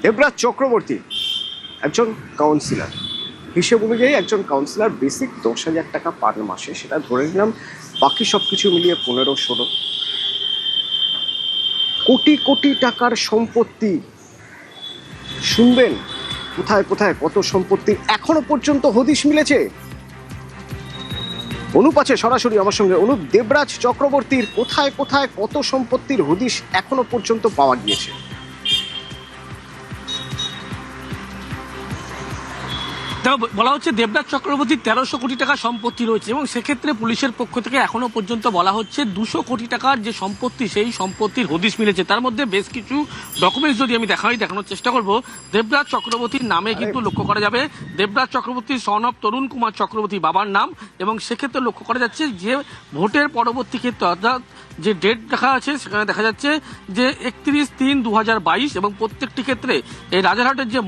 দেবরাজ চক্রবর্তী একজন কাউন্সিলর, হিসেব অনুযায়ী একজন কাউন্সিলর বেসিক 10,000 টাকা পার মাসে, সেটা ধরে নিলাম, বাকি সব কিছু মিলিয়ে 15-16 কোটি কোটি টাকার সম্পত্তি। শুনবেন কোথায় কোথায় কত সম্পত্তির এখনো পর্যন্ত হদিশ মিলেছে। অনুপ আছে সরাসরি আমার সঙ্গে। অনুপ, দেবরাজ চক্রবর্তীর কোথায় কোথায় কত সম্পত্তির হদিশ এখনো পর্যন্ত পাওয়া গিয়েছে? বলা হচ্ছে দেবরাজ চক্রবর্তীর 1300 কোটি টাকা সম্পত্তি রয়েছে এবং সেক্ষেত্রে পুলিশের পক্ষ থেকে এখনো পর্যন্ত বলা হচ্ছে 200 কোটি টাকার যে সম্পত্তি সেই সম্পত্তির হদিশ মিলেছে। তার মধ্যে বেশ কিছু ডকুমেন্টস যদি আমি দেখানোর চেষ্টা করব। দেবরাজ চক্রবর্তীর নামে কিন্তু লক্ষ্য করা যাবে দেবরাজ চক্রবর্তীর সন অফ তরুণ কুমার চক্রবর্তী বাবার নাম, এবং সেক্ষেত্রে লক্ষ্য করা যাচ্ছে যে ভোটের পরবর্তী ক্ষেত্রে অর্থাৎ যে ডেট দেখা আছে সেখানে দেখা যাচ্ছে যে 31/3/2022 এবং প্রত্যেকটি ক্ষেত্রে এই রাজারহাটের যে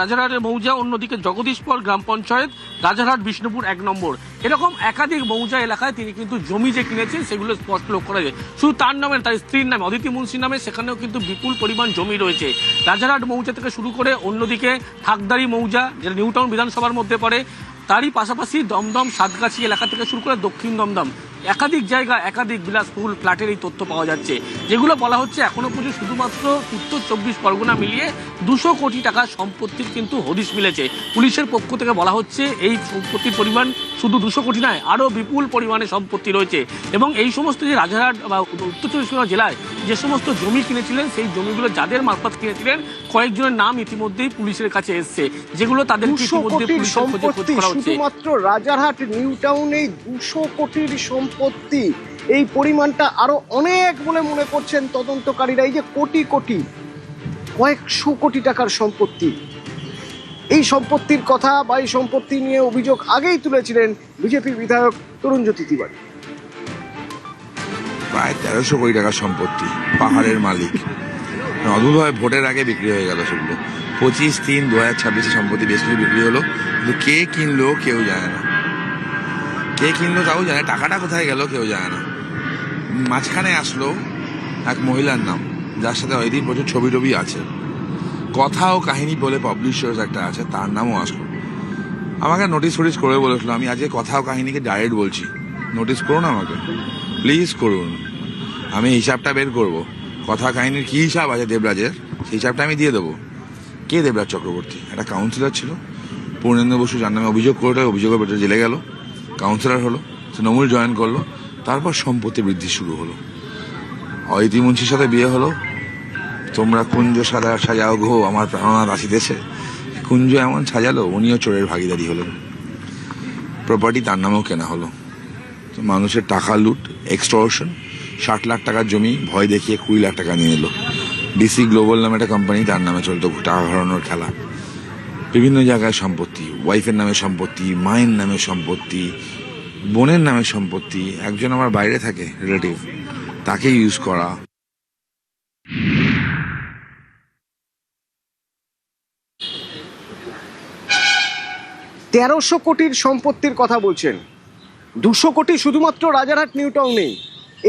রাজারহাটের মৌজা, অন্যদিকে জগদীশপুর গ্রাম পঞ্চায়েত, রাজারহাট বিষ্ণুপুর 1 নম্বর, এরকম একাধিক মৌজা এলাকায় তিনি কিন্তু জমি যে কিনেছেন সেগুলো স্পষ্ট লক্ষ্য করা যায়। শুধু তার নামে, তার স্ত্রীর নামে, অদিতি মুন্সির নামে সেখানেও কিন্তু বিপুল পরিমাণ জমি রয়েছে। রাজারহাট মৌজা থেকে শুরু করে অন্যদিকে ঠাকদারি মৌজা, যেটা নিউটাউন বিধানসভার মধ্যে পড়ে, তারই পাশাপাশি দমদম সাতগাছি এলাকা থেকে শুরু করে দক্ষিণ দমদম একাধিক জায়গা, একাধিক বিলাসবহুল ফ্ল্যাটের এই তথ্য পাওয়া যাচ্ছে, যেগুলো বলা হচ্ছে এখনো পর্যন্ত শুধুমাত্র উত্তর 24 পরগনা মিলিয়ে 200 কোটি টাকার সম্পত্তির কিন্তু হদিশ মিলেছে। পুলিশের পক্ষ থেকে বলা হচ্ছে এই সম্পত্তির পরিমাণ শুধু 200 কোটি নয়, আরও বিপুল পরিমাণে সম্পত্তি রয়েছে এবং এই সমস্ত যে রাজারহাট বা উত্তর 24 পরগনা জেলায় যে সমস্ত জমি কিনেছিলেন সেই জমিগুলো যাদের মারফত কিনেছিলেন কয়েকজনের নাম ইতিমধ্যেই পুলিশের কাছে এসছে, যেগুলো তাদের শুধুমাত্র রাজারহাট নিউটাউনে 200 কোটির সম্পত্তি। এই পরিমাণটা আরো অনেক বলে মনে করছেন তদন্তকারীরা। এই যে কোটি কোটি, কয়েকশো কোটি টাকার সম্পত্তি, এই সম্পত্তির কথা বা এই সম্পত্তি নিয়ে অভিযোগ আগেই তুলেছিলেন বিজেপির বিধায়ক তরুণজ্যোতি তিওয়ারি। প্রায় 1300 কোটি টাকার সম্পত্তি, পাহাড়ের মালিক। অদ্ভুতভাবে ভোটের আগে বিক্রি হয়ে গেল সেগুলো। 25/3/2026 সম্পত্তি বেশ কিছু বিক্রি হলো, কিন্তু কে কিনলো কেউ জানে না। কে কিনলো তাও জানে, টাকাটা কোথায় গেল কেউ জানে না। মাঝখানে আসলো এক মহিলার নাম, যার সাথে ওই দিন প্রচুর ছবি টবি আছে, কথা ও কাহিনী বলে পাবলিশার্স একটা আছে, তার নামও আসলো। আমাকে নোটিস ফোটিস করে বলেছিল, আমি আজকে কথা ও কাহিনীকে ডাইরেক্ট বলছি, নোটিস করুন আমাকে, প্লিজ করুন, আমি হিসাবটা বের করব। কথা কাহিনীর কী হিসাব আছে দেবরাজের, সেই হিসাবটা আমি দিয়ে দেবো। কে দেবরাজ চক্রবর্তী? একটা কাউন্সিলর ছিল, পূর্ণেন্দু বসু যার নামে অভিযোগ করে, অভিযোগের পেটে জেলে গেল, কাউন্সিলর হলো, তৃণমূল জয়েন করলো, তারপর সম্পত্তি বৃদ্ধি শুরু হলো। অদিতি মুন্সির সাথে বিয়ে হলো, তোমরা কুঞ্জ সাজাও ঘো আমার প্রাণনাথ আসিতেছে, কুঞ্জ এমন সাজালো উনিও চোরের ভাগিদারি হলেন। প্রপার্টি তার নামেও কেনা হলো। তো মানুষের টাকা লুট, এক্সটর্শন, 60 লাখ টাকার জমি ভয় দেখিয়ে 20 লাখ টাকা নিয়ে এলো। ডিসি গ্লোবাল নামে একটা কোম্পানি, তার নামে চলতো টাকা ঘরানোর খেলা। বিভিন্ন জায়গায় সম্পত্তি, ওয়াইফের নামে সম্পত্তি, মায়ের নামে সম্পত্তি, বোনের নামে সম্পত্তি, একজন আমার বাইরে থাকে রিলেটিভ, তাকে ইউজ করা। তেরোশো কোটির সম্পত্তির কথা বলছেন, 200 কোটি শুধুমাত্র রাজারহাট নিউটাউনে।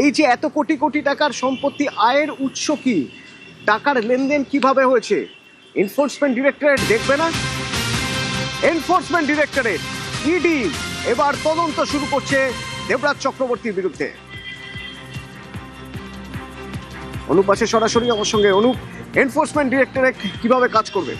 এই যে এত কোটি কোটি টাকার সম্পত্তি, আয়ের উৎস কি, টাকার লেনদেন কিভাবে হয়েছে, এনফোর্সমেন্ট ডিরেক্টরেট দেখবে না? এনফোর্সমেন্ট ডিরেক্টরেট, ইডি এবার তদন্ত শুরু করছে দেবরাজ চক্রবর্তীর বিরুদ্ধে। অনুপ আছে সরাসরি আমার সঙ্গে। অনুপ, এনফোর্সমেন্ট ডিরেক্টরেট কিভাবে কাজ করবে?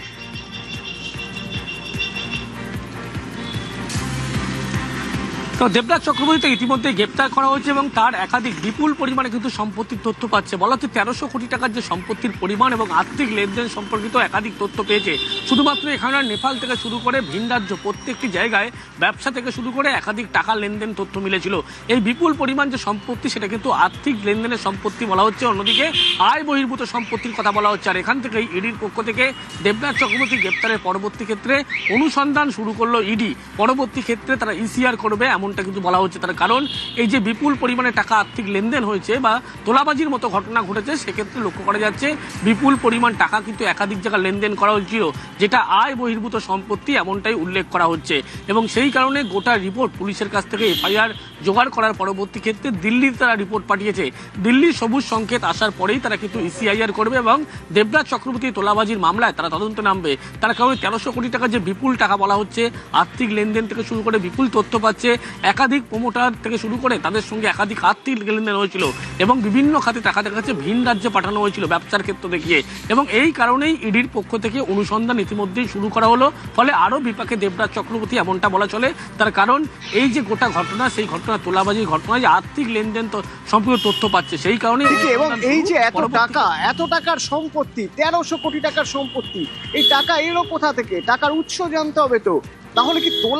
তো দেবরাজ চক্রবর্তীকে ইতিমধ্যে গ্রেপ্তার করা হয়েছে এবং তার একাধিক বিপুল পরিমাণে কিন্তু সম্পত্তির তথ্য পাচ্ছে। বলা হচ্ছে 1300 কোটি টাকার যে সম্পত্তির পরিমাণ এবং আর্থিক লেনদেন সম্পর্কিত একাধিক তথ্য পেয়েছে। শুধুমাত্র এখানে নেপাল থেকে শুরু করে ভিন রাজ্য প্রত্যেকটি জায়গায় ব্যবসা থেকে শুরু করে একাধিক টাকা লেনদেন তথ্য মিলেছিল। এই বিপুল পরিমাণ যে সম্পত্তি সেটা কিন্তু আর্থিক লেনদেনের সম্পত্তি বলা হচ্ছে, অন্যদিকে আয় বহির্ভূত সম্পত্তির কথা বলা হচ্ছে। আর এখান থেকেই ইডির পক্ষ থেকে দেবরাজ চক্রবর্তী গ্রেপ্তারের পরবর্তী ক্ষেত্রে অনুসন্ধান শুরু করলো ইডি। পরবর্তী ক্ষেত্রে তারা ইসিআর করবে এমনটা কিন্তু বলা হচ্ছে। তার কারণ এই যে বিপুল পরিমাণে টাকা আর্থিক লেনদেন হয়েছে বা তোলাবাজির মতো ঘটনা ঘটেছে, সেক্ষেত্রে লক্ষ্য করা যাচ্ছে বিপুল পরিমাণ টাকা কিন্তু একাধিক জায়গায় লেনদেন করা হয়েছিল, যেটা আয় বহির্ভূত সম্পত্তি এমনটাই উল্লেখ করা হচ্ছে। এবং সেই কারণে গোটা রিপোর্ট পুলিশের কাছ থেকে এফআইআর জোগাড় করার পরবর্তী ক্ষেত্রে দিল্লির তারা রিপোর্ট পাঠিয়েছে। দিল্লির সবুজ সংকেত আসার পরেই তারা কিন্তু ইসিআইআর করবে এবং দেবরাজ চক্রবর্তী তোলাবাজির মামলায় তারা তদন্ত নামবে। তারা কারণ 1300 কোটি টাকা যে বিপুল টাকা বলা হচ্ছে, আর্থিক লেনদেন থেকে শুরু করে বিপুল তথ্য পাচ্ছে, একাধিক প্রমোটার থেকে শুরু করে তাদের সঙ্গে একাধিক আর্থিক লেনদেন হয়েছিল এবং বিভিন্ন খাতে টাকা দেখা যাচ্ছে ভিন রাজ্যে পাঠানো হয়েছিল ব্যবসার ক্ষেত্র দেখিয়ে। এবং এই কারণেই ইডির পক্ষ থেকে অনুসন্ধান ইতিমধ্যেই শুরু করা হলো। ফলে আরও বিপাকে দেবরাজ চক্রবর্তী, এমনটা বলা চলে। তার কারণ এই যে গোটা ঘটনা, সেই ঘটনা তোলাবাজির ঘটনায় যে আর্থিক লেনদেন সম্পূর্ণ তথ্য পাচ্ছে, সেই কারণে এবং এই যে এত টাকার সম্পত্তি, 1300 কোটি টাকার সম্পত্তি, এই টাকা এলো কোথা থেকে? টাকার উৎস জানতে হবে তো। তাহলে কি